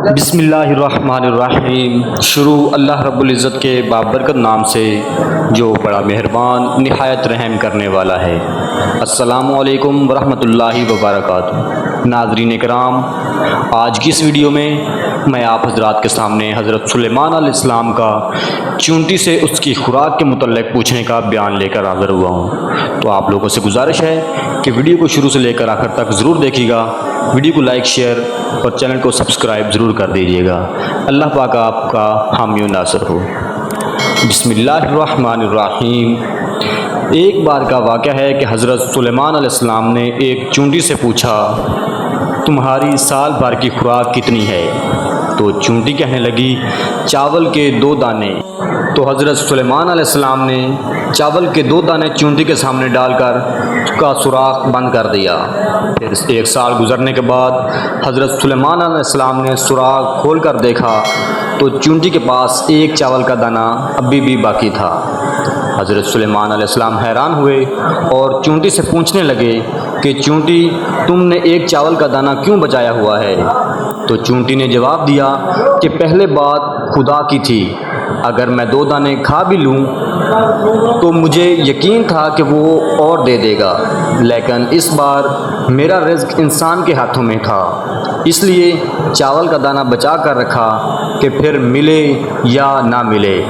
بسم اللہ الرحمن الرحیم۔ شروع اللہ رب العزت کے بابرکت نام سے جو بڑا مہربان نہایت رحم کرنے والا ہے۔ السلام علیکم ورحمۃ اللہ وبرکاتہ۔ ناظرین کرام، آج کی اس ویڈیو میں آپ حضرات کے سامنے حضرت سلیمان علیہ السلام کا چونٹی سے اس کی خوراک کے متعلق پوچھنے کا بیان لے کر حاضر ہوا ہوں۔ تو آپ لوگوں سے گزارش ہے کہ ویڈیو کو شروع سے لے کر آخر تک ضرور دیکھیے گا، ویڈیو کو لائک، شیئر اور چینل کو سبسکرائب ضرور کر دیجیے گا۔ اللہ پاک آپ کا حامی و ناصر ہو۔ بسم اللہ الرحمن الرحیم۔ ایک بار کا واقعہ ہے کہ حضرت سلیمان علیہ السلام نے ایک چونٹی سے پوچھا، تمہاری سال بھر کی خوراک کتنی ہے؟ تو چونٹی کہنے لگی، چاول کے 2 دانے۔ تو حضرت سلیمان علیہ السلام نے چاول کے 2 دانے چونٹی کے سامنے ڈال کر اس کا سوراخ بند کر دیا۔ پھر 1 سال گزرنے کے بعد حضرت سلیمان علیہ السلام نے سوراخ کھول کر دیکھا تو چونٹی کے پاس 1 چاول کا دانہ ابھی بھی باقی تھا۔ حضرت سلیمان علیہ السلام حیران ہوئے اور چونٹی سے پوچھنے لگے کہ چونٹی، تم نے 1 چاول کا دانہ کیوں بچایا ہوا ہے؟ تو چونٹی نے جواب دیا کہ پہلے بات خدا کی تھی، اگر میں 2 دانے کھا بھی لوں تو مجھے یقین تھا کہ وہ اور دے دے گا، لیکن اس بار میرا رزق انسان کے ہاتھوں میں تھا، اس لیے چاول کا دانہ بچا کر رکھا کہ پھر ملے یا نہ ملے۔